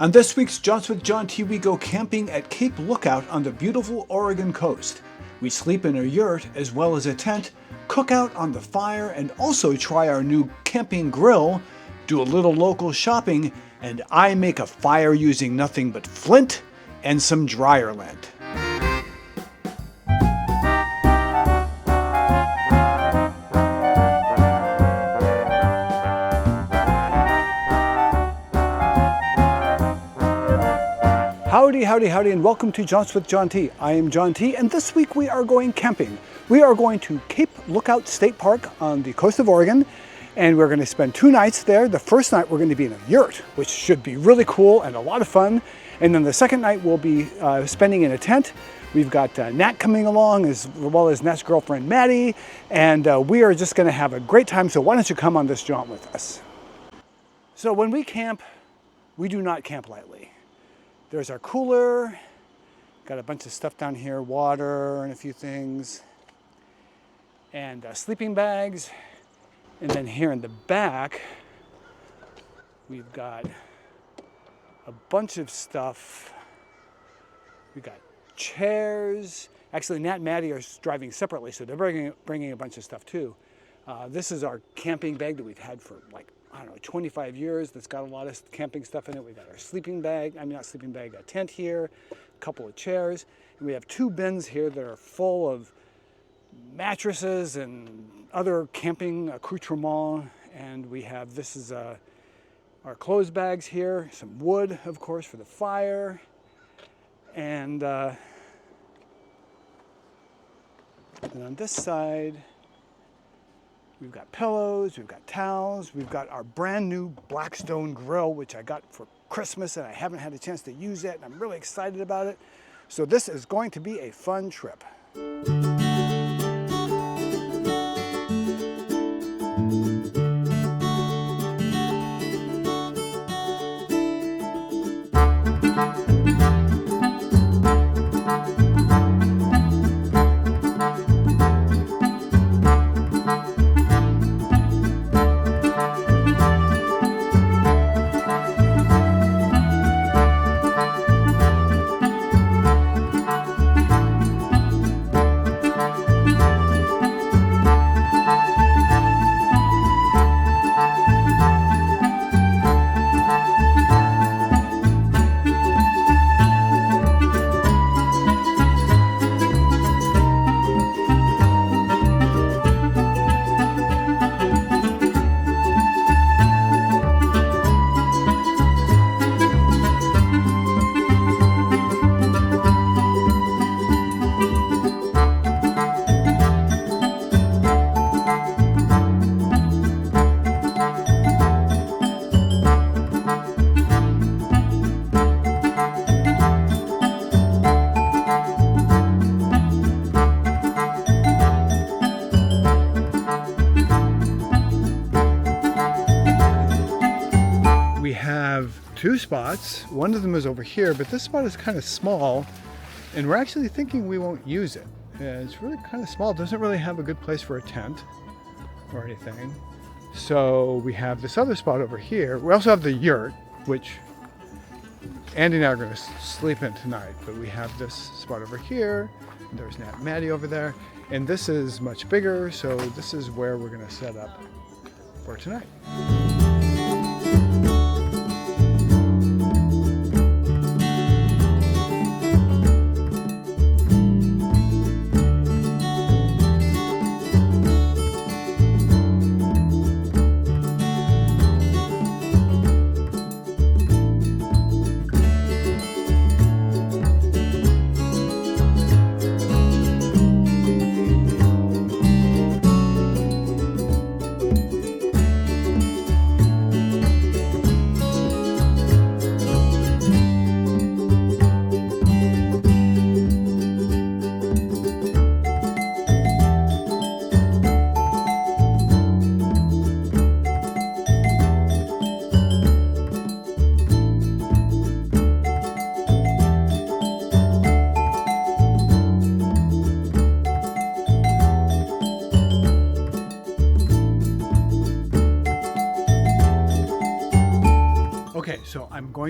On this week's Jaunts with John T, we go camping at Cape Lookout on the beautiful Oregon coast. We sleep in a yurt as well as a tent, cook out on the fire, and also try our new camping grill, do a little local shopping, and I make a fire using nothing but flint and some dryer lint. Howdy, howdy, howdy, and welcome to Jaunts with John T. I am John T, and this week we are going camping. We are going to Cape Lookout State Park on the coast of Oregon, and we're going to spend 2 nights there. The first night we're going to be in a yurt, which should be really cool and a lot of fun. And then the second night we'll be spending in a tent. We've got Nat coming along, as well as Nat's girlfriend Maddie, and we are just going to have a great time. So why don't you come on this jaunt with us? So when we camp, we do not camp lightly. There's our cooler, got a bunch of stuff down here, water and a few things, and sleeping bags. And then here in the back, we've got a bunch of stuff. We've got chairs. Actually, Nat and Maddie are driving separately, so they're bringing a bunch of stuff too. This is our camping bag that we've had for like, I don't know, 25 years. That's got a lot of camping stuff in it. We've got our sleeping bag, not sleeping bag, a tent here, a couple of chairs. And we have 2 bins here that are full of mattresses and other camping accoutrements. And we have, this is our clothes bags here, some wood, of course, for the fire. And on this side, we've got pillows, we've got towels, we've got our brand new Blackstone grill, which I got for Christmas and I haven't had a chance to use it, and I'm really excited about it. So this is going to be a fun trip. We have 2 spots. One of them is over here, but this spot is kind of small, and we're actually thinking we won't use it. It's really kind of small. It doesn't really have a good place for a tent or anything. So we have this other spot over here. We also have the yurt, which Andy and I are going to sleep in tonight, but we have this spot over here. There's Nat and Maddie over there, and this is much bigger, so this is where we're going to set up for tonight.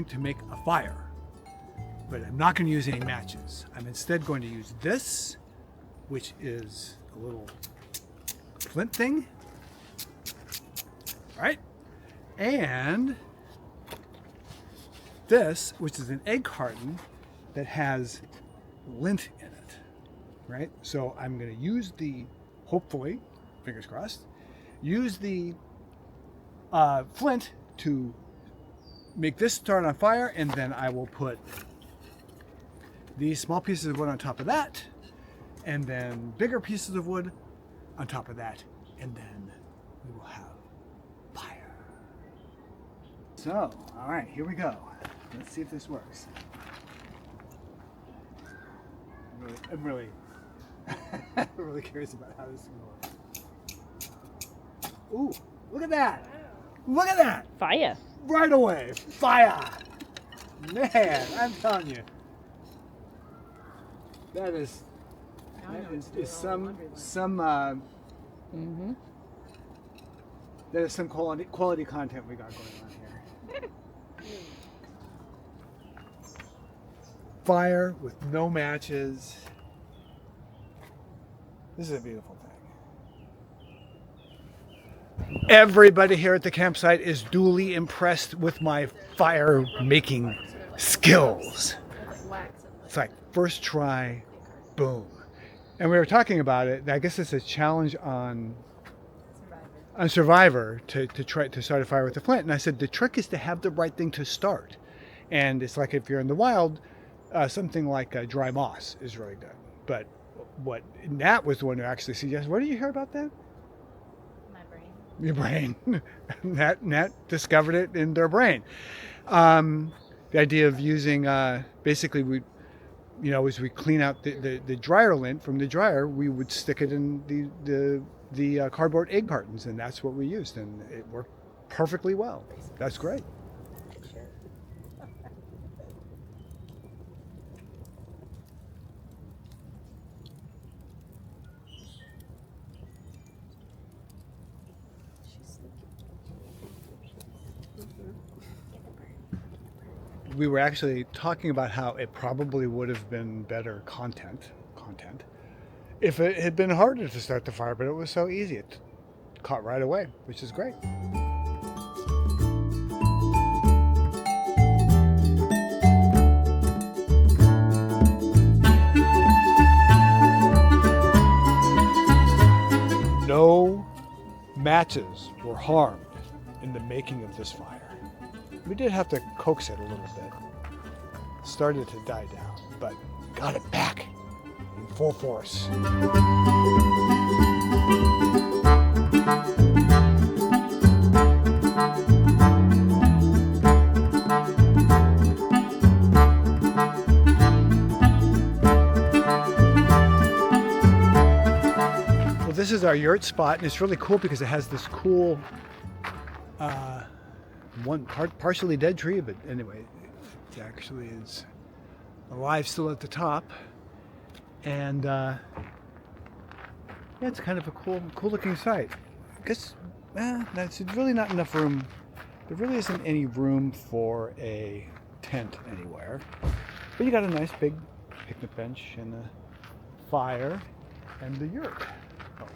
going to make a fire. But I'm not going to use any matches. I'm instead going to use this, which is a little flint thing. All right. And this, which is an egg carton that has lint in it, right? So I'm going to use the, hopefully, fingers crossed, use the flint to make this start on fire, and then I will put these small pieces of wood on top of that, and then bigger pieces of wood on top of that, and then we will have fire. So, all right, here we go. Let's see if this works. I'm really really curious about how this is going to work. Ooh, look at that! Look at that! Fire. Right away, fire! Man, I'm telling you, that is some that is some quality content we got going on here. Fire with no matches. This is a beautiful thing. Everybody here at the campsite is duly impressed with my fire making skills. It's like first try, boom. And we were talking about it. I guess it's a challenge on Survivor to try to start a fire with a flint. And I said the trick is to have the right thing to start. And it's like if you're in the wild, something like dry moss is really good. But what Nat was the one who actually suggested. Where did you hear about that? My brain. Your brain. Nat discovered it in their brain. The idea of using basically as we clean out the dryer lint from the dryer, we would stick it in the cardboard egg cartons, and that's what we used, and it worked perfectly well. That's great. We were actually talking about how it probably would have been better content if it had been harder to start the fire, but it was so easy. It caught right away, which is great. No matches were harmed in the making of this fire. We did have to coax it a little bit. It started to die down, but got it back in full force. Well, this is our yurt spot, and it's really cool because it has this cool one partially dead tree, but anyway, it actually is alive still at the top, and yeah, it's kind of a cool looking site. I guess that's really not enough room. There really isn't any room for a tent anywhere, but you got a nice big picnic bench and a fire and the yurt. So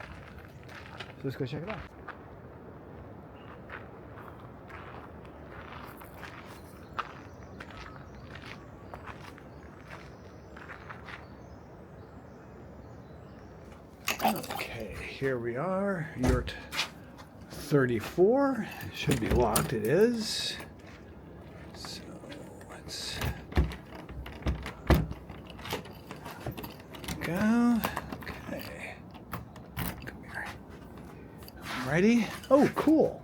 let's go check it out. Okay, here we are, Yurt 34. It should be locked, it is. So let's go. Okay, come here. Ready? Oh, cool.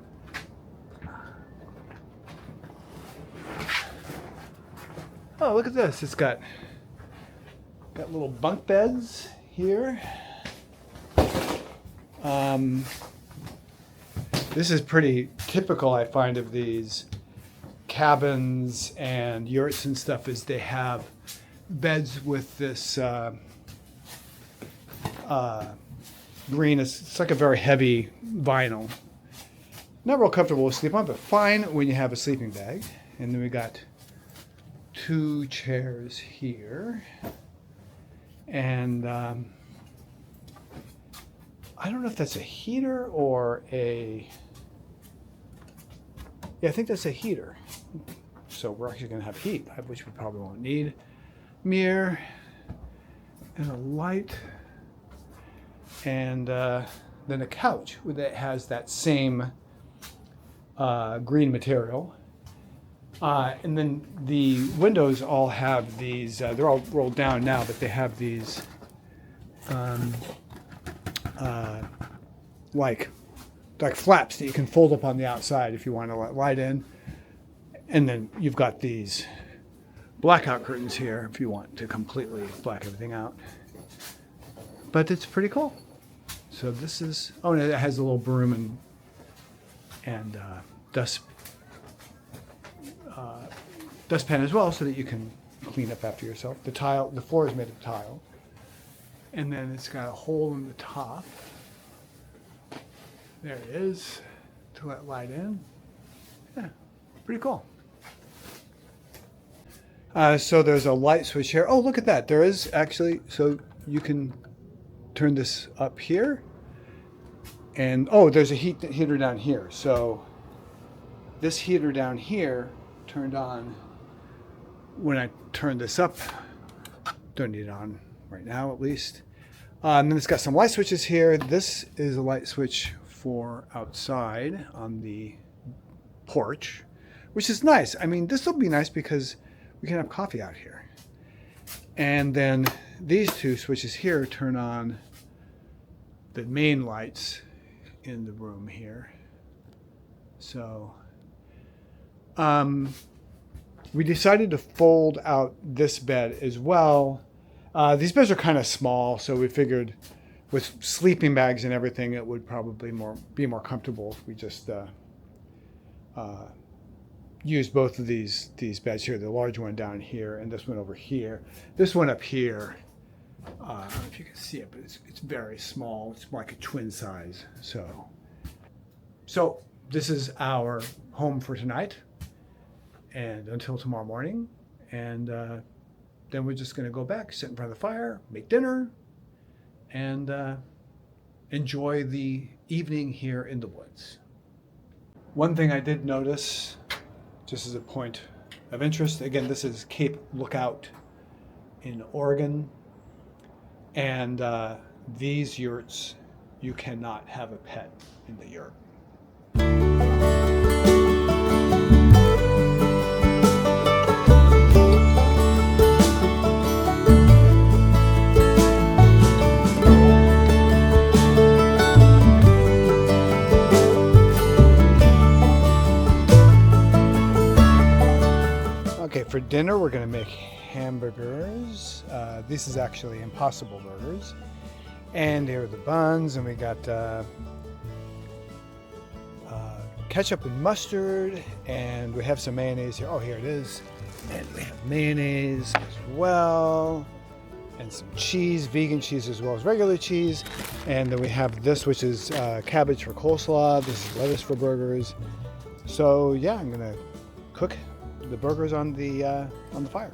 Oh, look at this. It's got little bunk beds here. This is pretty typical, I find, of these cabins and yurts and stuff, is they have beds with this green. It's like a very heavy vinyl. Not real comfortable to sleep on, but fine when you have a sleeping bag. And then we got 2 chairs here. And I don't know if that's a heater or a... Yeah, I think that's a heater. So we're actually going to have heat, which we probably won't need. Mirror and a light. And then a couch that has that same green material. And then the windows all have these, they're all rolled down now, but they have these like flaps that you can fold up on the outside if you want to let light in. And then you've got these blackout curtains here if you want to completely black everything out. But it's pretty cool. So this is, oh, and it has a little broom and dustpan as well, so that you can clean up after yourself. The floor is made of tile. And then it's got a hole in the top. There it is, to let light in. Yeah, pretty cool. So there's a light switch here. Oh, look at that. There is actually, so you can turn this up here. And, oh, there's a heater down here. So this heater down here turned on when I turn this up. Don't need it on right now, at least. And then it's got some light switches here. This is a light switch for outside on the porch, which is nice. I mean, this will be nice because we can have coffee out here. And then these 2 switches here turn on the main lights in the room here. So we decided to fold out this bed as well. These beds are kind of small, so we figured with sleeping bags and everything, it would probably be more comfortable if we just use both of these beds here, the large one down here and this one over here. This one up here, I don't know if you can see it, but it's very small. It's more like a twin size. So this is our home for tonight and until tomorrow morning. And then we're just going to go back, sit in front of the fire, make dinner, and enjoy the evening here in the woods. One thing I did notice, just as a point of interest, again, this is Cape Lookout in Oregon. And these yurts, you cannot have a pet in the yurt. Okay, for dinner we're going to make hamburgers. This is actually Impossible Burgers. And here are the buns, and we got ketchup and mustard, and we have some mayonnaise here. Oh, here it is. And we have mayonnaise as well, and some cheese, vegan cheese as well as regular cheese. And then we have this, which is cabbage for coleslaw. This is lettuce for burgers. So yeah, I'm gonna cook the burgers on the fire.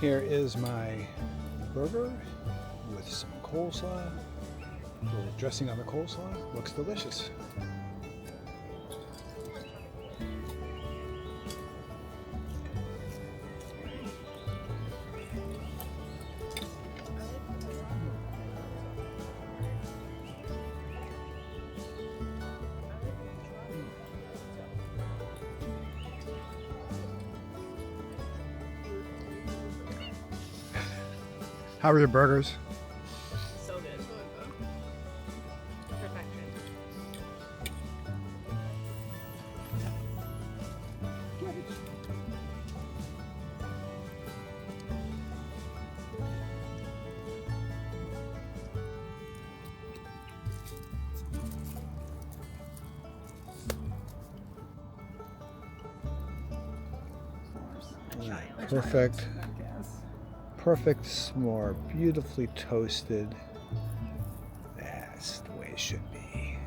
Here is my burger with some coleslaw, a little dressing on the coleslaw. Looks delicious. How are your burgers? So good. Perfection. Perfect. Perfect s'more, beautifully toasted. That's the way it should be.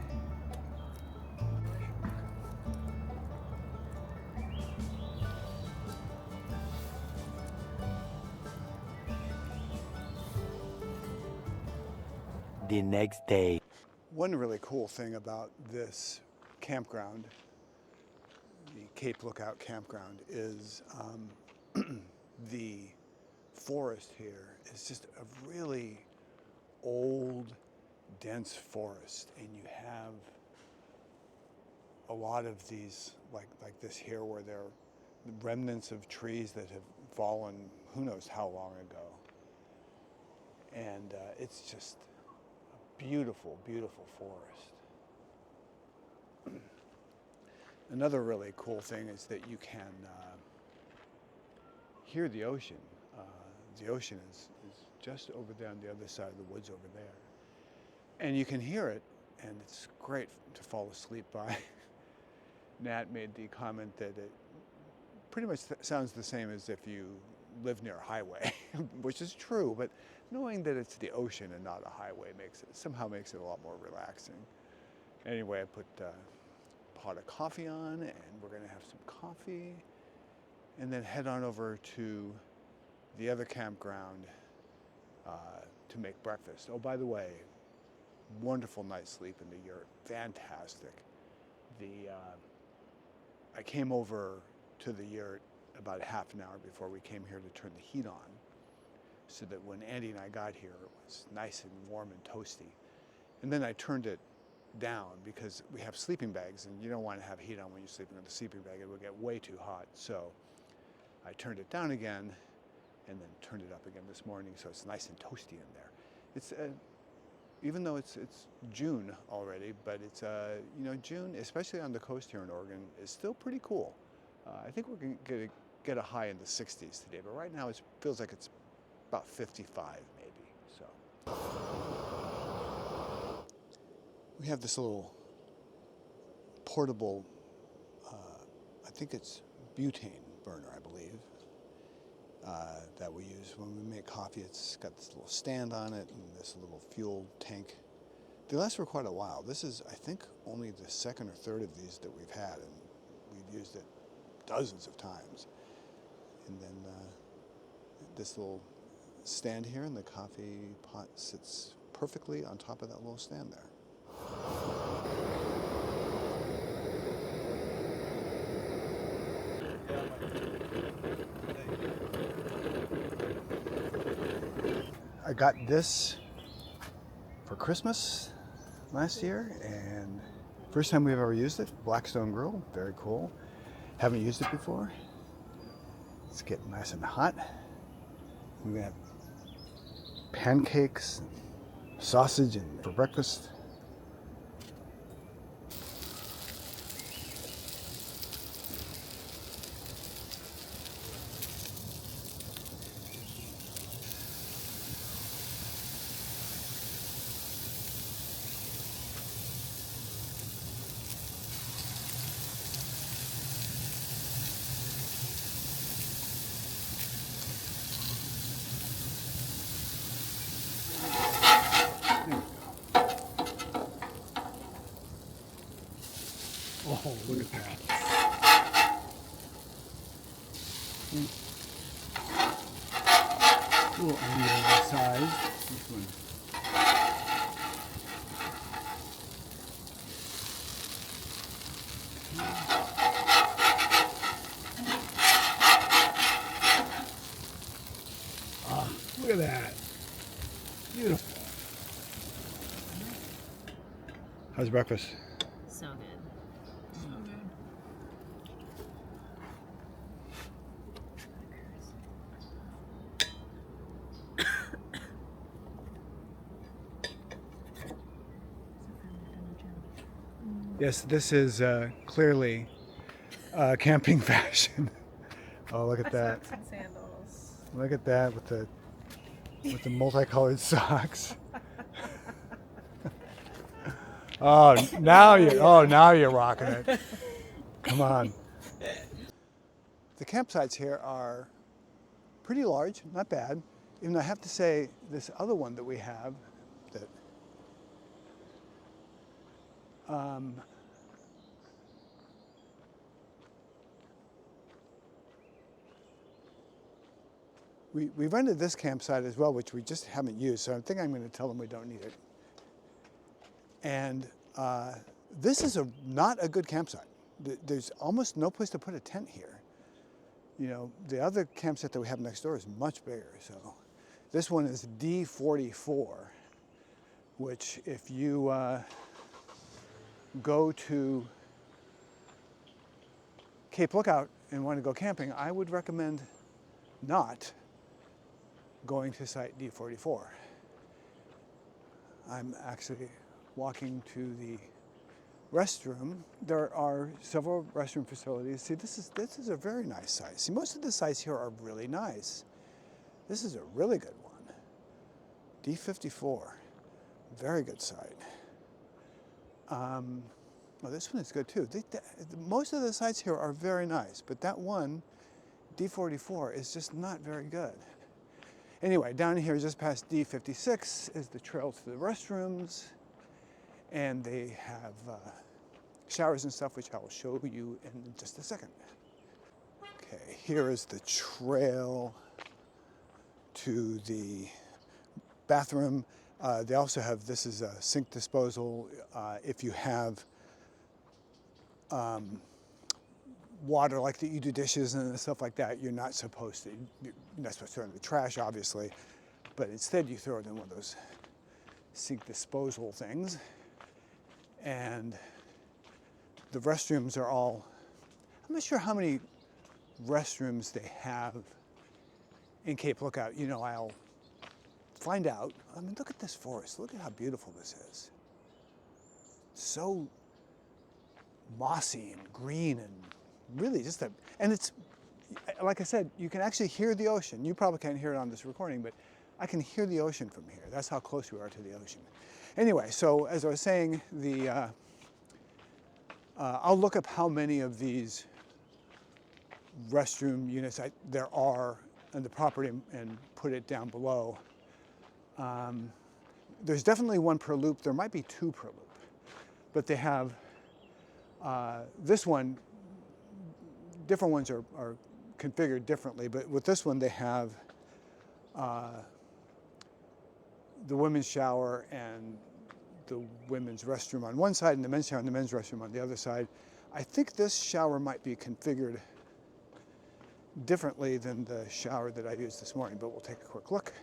The next day. One really cool thing about this campground, the Cape Lookout campground, is the forest here is just a really old, dense forest, and you have a lot of these, like this here, where there are remnants of trees that have fallen who knows how long ago. And it's just a beautiful, beautiful forest. Another really cool thing is that you can hear the ocean. The ocean is just over there on the other side of the woods over there. And you can hear it, and it's great to fall asleep by. Nat made the comment that it pretty much sounds the same as if you live near a highway, which is true, but knowing that it's the ocean and not a highway somehow makes it a lot more relaxing. Anyway, I put a pot of coffee on, and we're gonna have some coffee, and then head on over to the other campground to make breakfast. Oh, by the way, wonderful night's sleep in the yurt, fantastic. I came over to the yurt about half an hour before we came here to turn the heat on, so that when Andy and I got here, it was nice and warm and toasty. And then I turned it down because we have sleeping bags, and you don't want to have heat on when you're sleeping on the sleeping bag. It will get way too hot. So I turned it down again, and then turned it up again this morning, so it's nice and toasty in there. It's even though it's June already, but it's you know, June, especially on the coast here in Oregon, is still pretty cool. I think we're going to get a high in the 60s today, but right now it feels like it's about 55 maybe. So we have this little portable, I think it's butane burner, I believe, that we use when we make coffee. It's got this little stand on it and this little fuel tank. They last for quite a while. This is, I think, only the second or third of these that we've had, and we've used it dozens of times. And then this little stand here, and the coffee pot sits perfectly on top of that little stand there. I got this for Christmas last year, and first time we've ever used it. Blackstone grill, very cool. Haven't used it before. It's getting nice and hot. We're gonna have pancakes, and sausage, and for breakfast. Oh, look at that. A little undersized. This one. Ah, look at that. Beautiful. How's breakfast? So good. Yes, this is clearly camping fashion. Oh, look at that! Socks and sandals. Look at that with the multicolored socks. Oh, now you're rocking it. Come on. The campsites here are pretty large, not bad. Even though I have to say, this other one that we have, that we rented this campsite as well, which we just haven't used, so I think I'm going to tell them we don't need it. And this is not a good campsite. There's almost no place to put a tent here. You know, the other campsite that we have next door is much bigger. So this one is D44, which if you go to Cape Lookout and want to go camping, I would recommend not going to site D44. I'm actually walking to the restroom. There are several restroom facilities. See, this is a very nice site. See, most of the sites here are really nice. This is a really good one. D54, very good site. Well, this one is good too. Most of the sites here are very nice, but that one, D44, is just not very good. Anyway, down here just past D56 is the trail to the restrooms, and they have showers and stuff, which I will show you in just a second. Okay, here is the trail to the bathroom. They also have, this is a sink disposal. If you have water like that you do dishes and stuff like that, you're not supposed to throw it in the trash, obviously, but instead you throw it in one of those sink disposal things. And the restrooms are all, I'm not sure how many restrooms they have in Cape Lookout. You know, I'll find out. I mean, look at this forest. Look at how beautiful this is. So mossy and green and really just and it's, like I said, you can actually hear the ocean. You probably can't hear it on this recording, but I can hear the ocean from here. That's how close we are to the ocean. Anyway, so as I was saying, I'll look up how many of these restroom units there are on the property and put it down below. There's definitely one per loop. There might be two per loop, but they have this one. Different ones are configured differently, but with this one they have the women's shower and the women's restroom on one side and the men's shower and the men's restroom on the other side. I think this shower might be configured differently than the shower that I used this morning, but we'll take a quick look.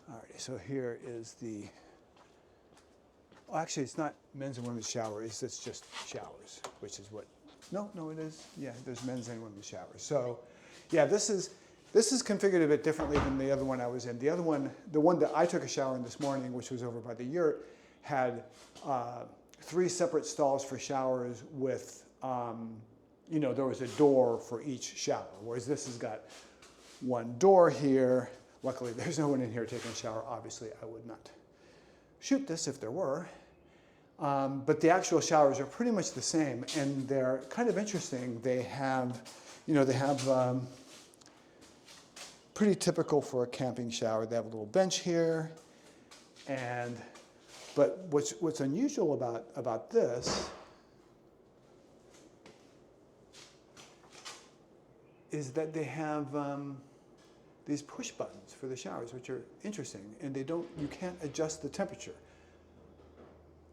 All right, so here is the, oh, actually it's not men's and women's shower, it's just showers, which is what, no, it is, yeah, there's men's and women's showers. So, yeah, this is configured a bit differently than the other one I was in. The other one, the one that I took a shower in this morning, which was over by the Yurt, had 3 separate stalls for showers with, you know, there was a door for each shower, whereas this has got one door here. Luckily, there's no one in here taking a shower. Obviously, I would not shoot this if there were. But the actual showers are pretty much the same, and they're kind of interesting. They have, you know, pretty typical for a camping shower. They have a little bench here, but what's unusual about this is that they have these push buttons for the showers, which are interesting, and you can't adjust the temperature.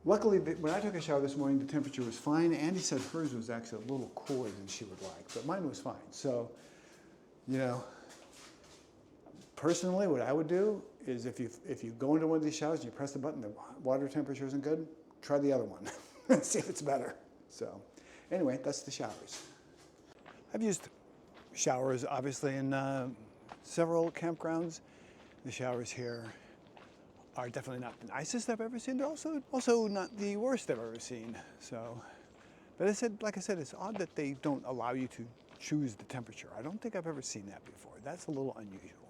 Luckily, when I took a shower this morning, the temperature was fine. Andy said hers was actually a little cooler than she would like, but mine was fine. So, you know, personally, what I would do is if you go into one of these showers and you press the button, the water temperature isn't good, try the other one and see if it's better. So, anyway, that's the showers. I've used showers, obviously, in several campgrounds. The showers here are definitely not the nicest I've ever seen. They're also not the worst I've ever seen. So, but like I said, it's odd that they don't allow you to choose the temperature. I don't think I've ever seen that before. That's a little unusual.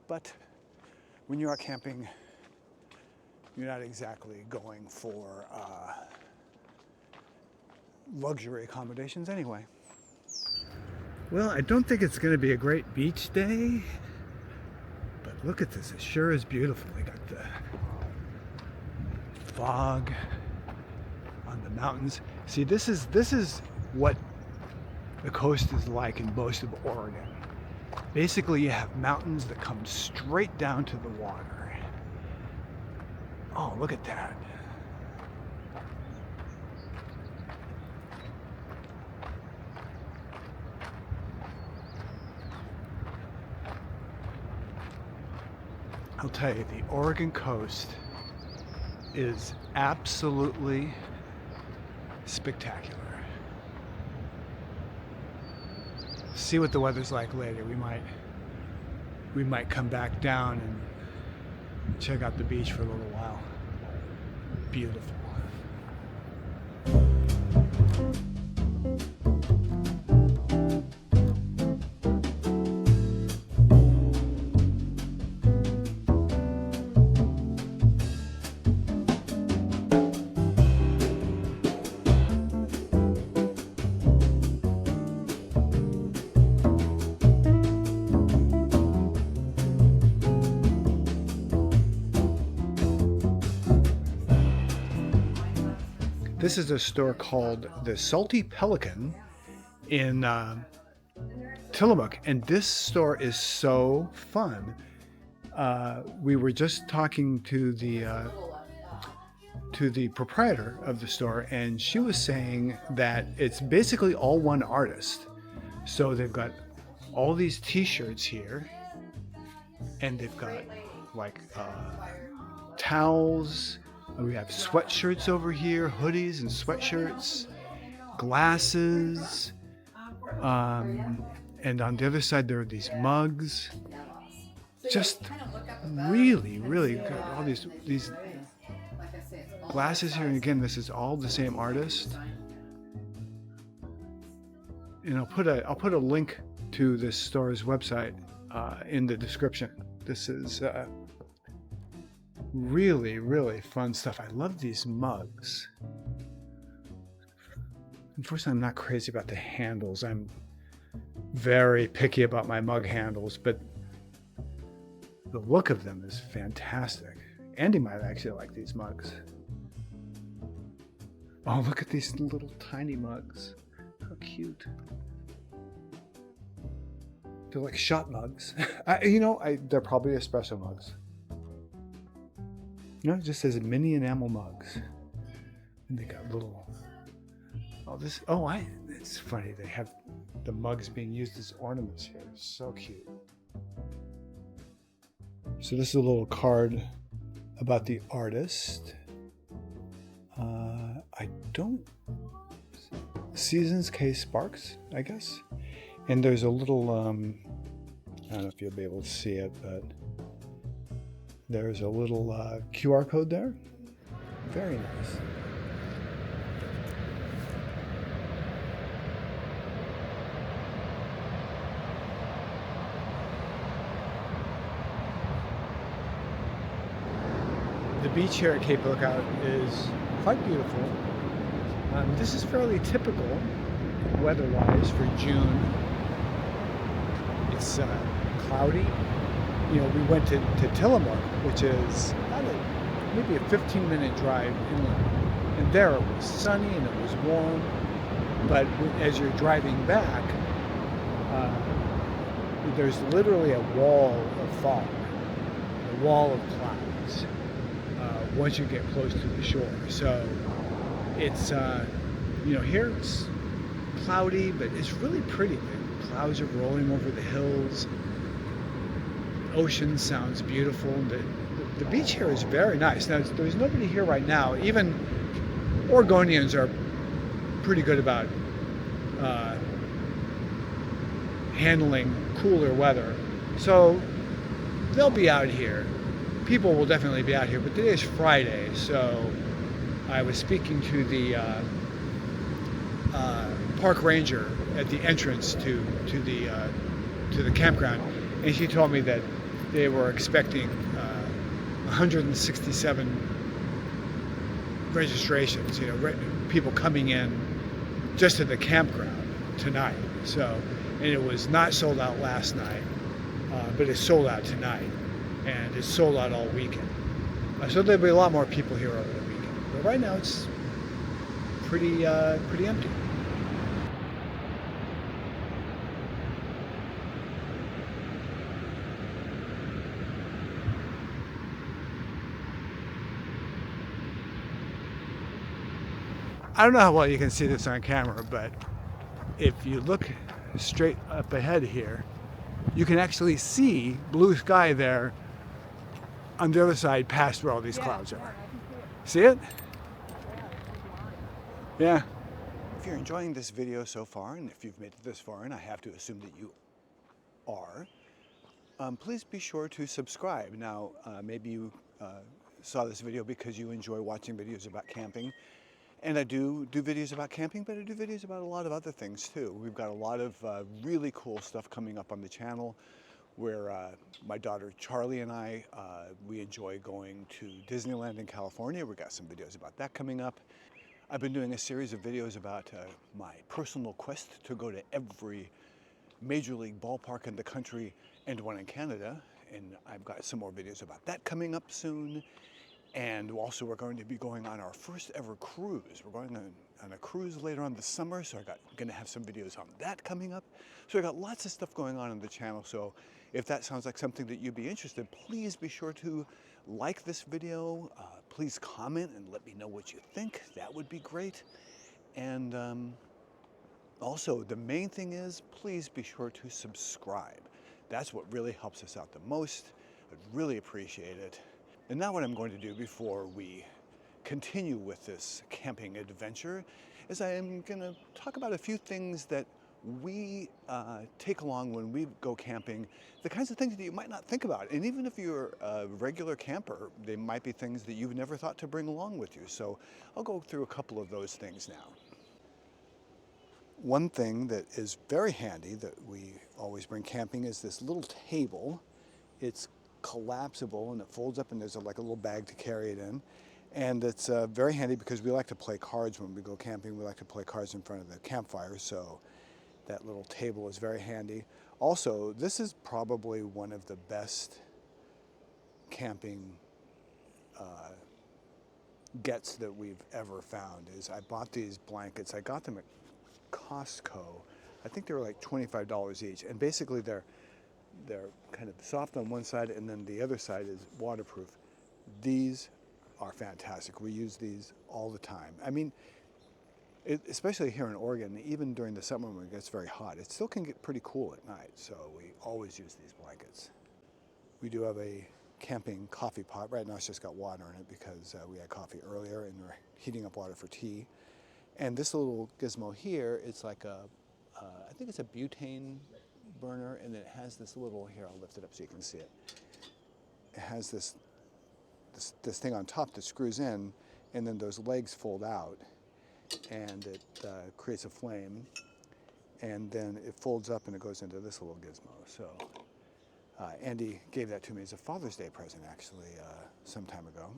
But when you're out camping, you're not exactly going for luxury accommodations anyway. Well, I don't think it's going to be a great beach day, but look at this. It sure is beautiful. We got the fog on the mountains. See, this is what the coast is like in most of Oregon. Basically, you have mountains that come straight down to the water. Oh, look at that. I'll tell you, the Oregon coast is absolutely spectacular. See what the weather's like later. We might come back down and check out the beach for a little while. Beautiful. This is a store called the Salty Pelican in Tillamook, and this store is so fun. We were just talking to the proprietor of the store, and she was saying that it's basically all one artist. So they've got all these T-shirts here, and they've got like towels. We have sweatshirts over here, hoodies and sweatshirts, glasses, and on the other side there are these mugs. Just really, really good. All these glasses here, and again, this is all the same artist. And I'll put a link to this store's website in the description. This is really, really fun stuff. I love these mugs. Unfortunately, I'm not crazy about the handles. I'm very picky about my mug handles, but the look of them is fantastic. Andy might actually like these mugs. Oh, look at these little tiny mugs. How cute. They're like shot mugs. They're probably espresso mugs. No, it just says mini enamel mugs. And they got little... It's funny. They have the mugs being used as ornaments here. So cute. So this is a little card about the artist. Seasons K Sparks, I guess. And there's a little... I don't know if you'll be able to see it, but... There's a little QR code there. Very nice. The beach here at Cape Lookout is quite beautiful. This is fairly typical weather-wise for June. It's cloudy. We went to Tillamook, which is maybe a 15-minute drive inland. And there it was sunny and it was warm. But as you're driving back, there's literally a wall of fog, a wall of clouds, once you get close to the shore. So it's, here it's cloudy, but it's really pretty. The clouds are rolling over the hills. Ocean sounds beautiful. The beach here is very nice. Now, there's nobody here right now. Even Oregonians are pretty good about handling cooler weather. So they'll be out here. People will definitely be out here, but today is Friday, so I was speaking to the park ranger at the entrance to the campground, and she told me that they were expecting 167 registrations, people coming in just at the campground tonight. So, and it was not sold out last night, but it's sold out tonight, and it's sold out all weekend. So there'll be a lot more people here over the weekend. But right now it's pretty empty. I don't know how well you can see this on camera, but if you look straight up ahead here, you can actually see blue sky there on the other side past where all these clouds are. See it? Yeah. If you're enjoying this video so far, and if you've made it this far, and I have to assume that you are, please be sure to subscribe. Now, maybe you saw this video because you enjoy watching videos about camping. And I do videos about camping, but I do videos about a lot of other things too. We've got a lot of really cool stuff coming up on the channel where my daughter Charlie and I, we enjoy going to Disneyland in California. We've got some videos about that coming up. I've been doing a series of videos about my personal quest to go to every major league ballpark in the country and one in Canada. And I've got some more videos about that coming up soon. And also we're going to be going on our first ever cruise. We're going on a cruise later on this summer, so I'm going to have some videos on that coming up. So I got lots of stuff going on the channel, so if that sounds like something that you'd be interested, please be sure to like this video. Please comment and let me know what you think. That would be great. And also, the main thing is, please be sure to subscribe. That's what really helps us out the most. I'd really appreciate it. And now what I'm going to do before we continue with this camping adventure is I am going to talk about a few things that we take along when we go camping, the kinds of things that you might not think about. And even if you're a regular camper, they might be things that you've never thought to bring along with you. So I'll go through a couple of those things now. One thing that is very handy that we always bring camping is this little table. It's collapsible and it folds up and there's like a little bag to carry it in. And it's very handy because we like to play cards when we go camping. We like to play cards in front of the campfire, so that little table is very handy. Also, this is probably one of the best camping gets that we've ever found. Is I bought these blankets. I got them at Costco. I think they were like $25 each, and basically they're kind of soft on one side and then the other side is waterproof. These are fantastic. We use these all the time. I mean, especially here in Oregon, even during the summer when it gets very hot, it still can get pretty cool at night, so we always use these blankets. We do have a camping coffee pot. Right now it's just got water in it because we had coffee earlier and we're heating up water for tea. And this little gizmo here, it's like I think it's a butane burner, and it has this little, here I'll lift it up so you can see it. It has this thing on top that screws in, and then those legs fold out, and it creates a flame, and then it folds up and it goes into this little gizmo. So Andy gave that to me as a Father's Day present, actually, some time ago.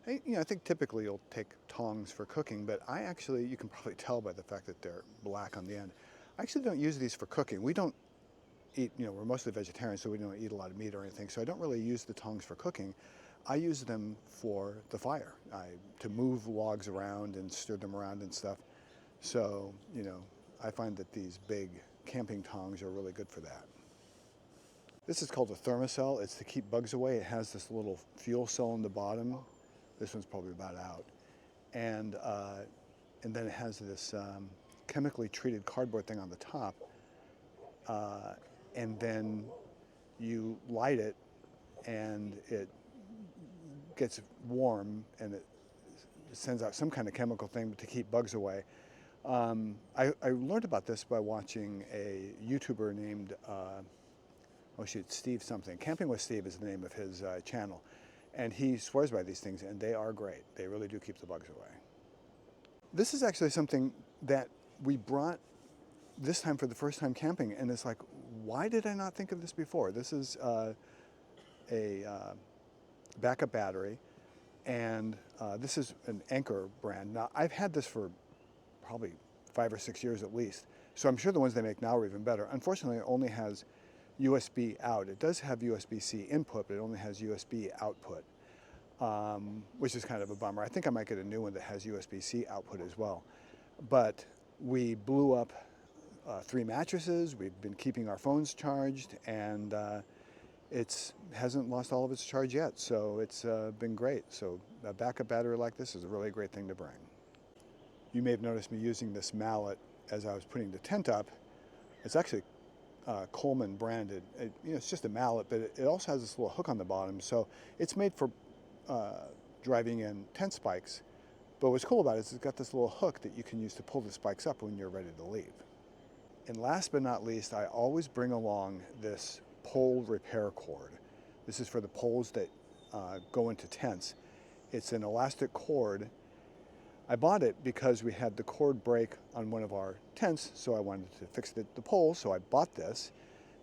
I think typically you'll take tongs for cooking, but I actually, you can probably tell by the fact that they're black on the end, I actually don't use these for cooking. We don't eat, we're mostly vegetarians, so we don't eat a lot of meat or anything, so I don't really use the tongs for cooking. I use them for the fire, to move logs around and stir them around and stuff. So, I find that these big camping tongs are really good for that. This is called a thermocell. It's to keep bugs away. It has this little fuel cell on the bottom. This one's probably about out. And then it has this chemically treated cardboard thing on the top, and then you light it and it gets warm and it sends out some kind of chemical thing to keep bugs away. I learned about this by watching a YouTuber named, Steve something. Camping with Steve is the name of his channel. And he swears by these things, and they are great. They really do keep the bugs away. This is actually something that we brought this time for the first time camping, and it's like, why did I not think of this before? This is a backup battery, and this is an Anchor brand. Now, I've had this for probably 5 or 6 years at least. So I'm sure the ones they make now are even better. Unfortunately, it only has USB out. It does have USB-C input, but it only has USB output, which is kind of a bummer. I think I might get a new one that has USB-C output as well. But we blew up 3 mattresses. We've been keeping our phones charged, and it hasn't lost all of its charge yet. So it's been great. So a backup battery like this is a really great thing to bring. You may have noticed me using this mallet as I was putting the tent up. It's actually Coleman branded. It's just a mallet, but it also has this little hook on the bottom. So it's made for driving in tent spikes. But what's cool about it is it's got this little hook that you can use to pull the spikes up when you're ready to leave. And last but not least, I always bring along this pole repair cord. This is for the poles that go into tents. It's an elastic cord. I bought it because we had the cord break on one of our tents, so I wanted to fix the pole, so I bought this.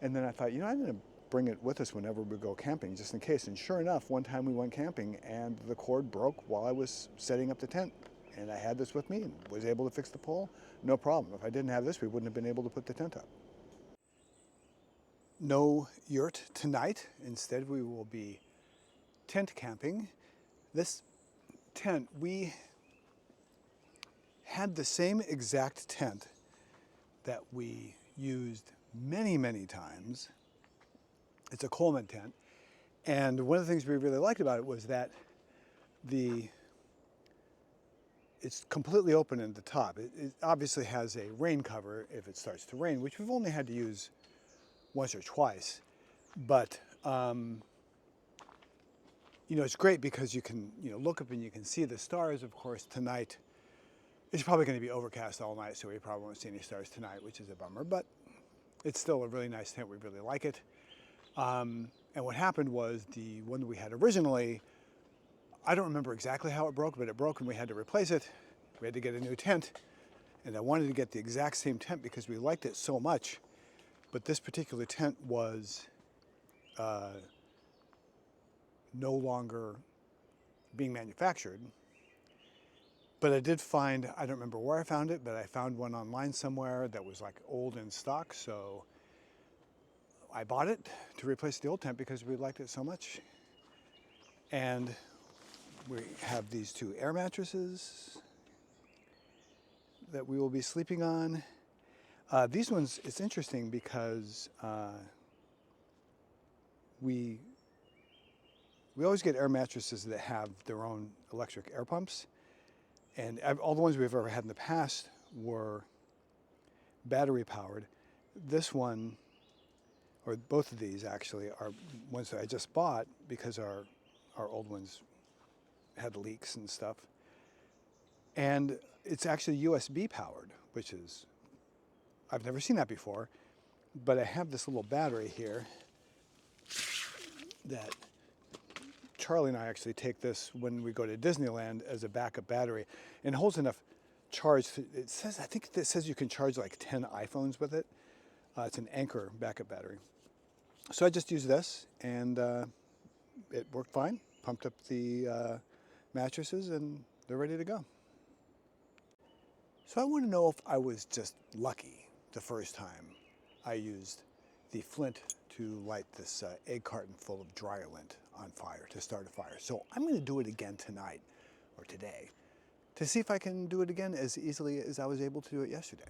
And then I thought, I'm going to bring it with us whenever we go camping, just in case. And sure enough, one time we went camping and the cord broke while I was setting up the tent. And I had this with me and was able to fix the pole, no problem. If I didn't have this, we wouldn't have been able to put the tent up. No yurt tonight. Instead, we will be tent camping. This tent, we had the same exact tent that we used many, many times. It's a Coleman tent. And one of the things we really liked about it was that it's completely open at the top. It obviously has a rain cover if it starts to rain, which we've only had to use once or twice. But, it's great because you can, look up and you can see the stars. Of course, tonight, it's probably going to be overcast all night, so we probably won't see any stars tonight, which is a bummer. But it's still a really nice tent. We really like it. And what happened was the one that we had originally, I don't remember exactly how it broke, but it broke and we had to replace it. We had to get a new tent. And I wanted to get the exact same tent because we liked it so much. But this particular tent was no longer being manufactured. But I did find, I don't remember where I found it, but I found one online somewhere that was like old in stock. So I bought it to replace the old tent because we liked it so much. And we have these 2 air mattresses that we will be sleeping on. These ones, it's interesting because we always get air mattresses that have their own electric air pumps. And all the ones we've ever had in the past were battery powered. This one, or both of these actually, are ones that I just bought because our old ones had leaks and stuff. And it's actually USB powered, which is, I've never seen that before. But I have this little battery here that Charlie and I actually take this when we go to Disneyland as a backup battery, and it holds enough charge. I think it says you can charge like 10 iPhones with it. It's an Anchor backup battery. So I just used this, and it worked fine. Pumped up the mattresses, and they're ready to go. So I want to know if I was just lucky the first time I used the flint to light this egg carton full of dryer lint on fire, to start a fire. So I'm going to do it again tonight, or today, to see if I can do it again as easily as I was able to do it yesterday.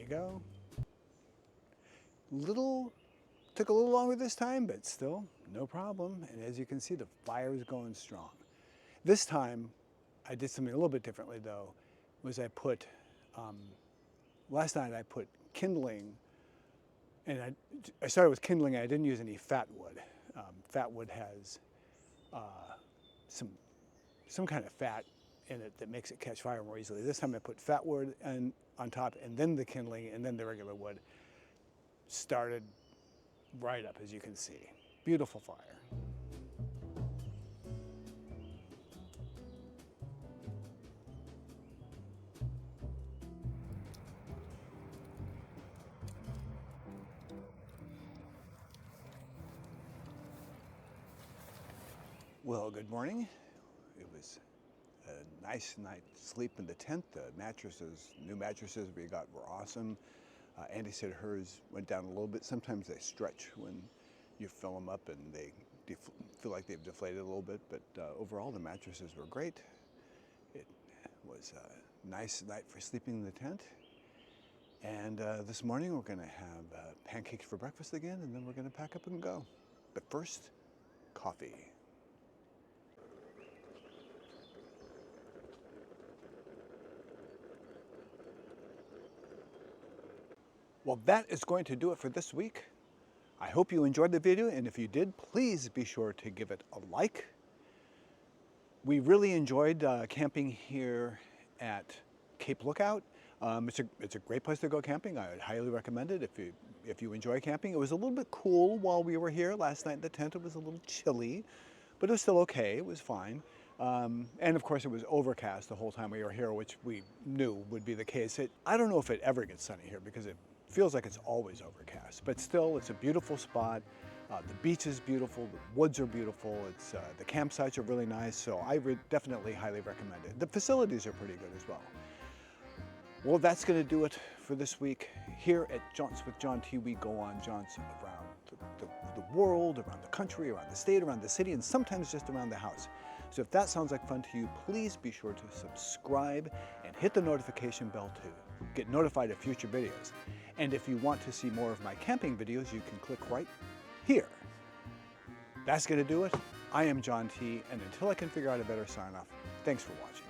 go. Took a little longer this time, but still no problem. And as you can see, the fire is going strong. This time, I did something a little bit differently though, was I put, last night I put kindling, and I started with kindling and I didn't use any fat wood. Fat wood has some kind of fat in it that makes it catch fire more easily. This time I put fat wood on top and then the kindling and then the regular wood. Started right up, as you can see. Beautiful fire. Well, good morning. It was a nice night's sleep in the tent. The mattresses, new mattresses we got were awesome. Andy said hers went down a little bit. Sometimes they stretch when you fill them up and they feel like they've deflated a little bit, but overall the mattresses were great. It was a nice night for sleeping in the tent. And this morning we're gonna have pancakes for breakfast again, and then we're gonna pack up and go. But first, coffee. Well, that is going to do it for this week. I hope you enjoyed the video, and if you did, please be sure to give it a like. We really enjoyed camping here at Cape Lookout. It's a great place to go camping. I would highly recommend it if you enjoy camping. It was a little bit cool while we were here last night in the tent. It was a little chilly, but it was still okay. It was fine. And of course it was overcast the whole time we were here, which we knew would be the case. I don't know if it ever gets sunny here because it feels like it's always overcast, but still it's a beautiful spot. The beach is beautiful, the woods are beautiful, the campsites are really nice, so I would definitely highly recommend it. The facilities are pretty good as well. Well, that's going to do it for this week. Here at Jaunts with John T, we go on jaunts around the world, around the country, around the state, around the city, and sometimes just around the house. So if that sounds like fun to you, please be sure to subscribe and hit the notification bell to get notified of future videos. And if you want to see more of my camping videos, you can click right here. That's going to do it. I am John T, and until I can figure out a better sign off, thanks for watching.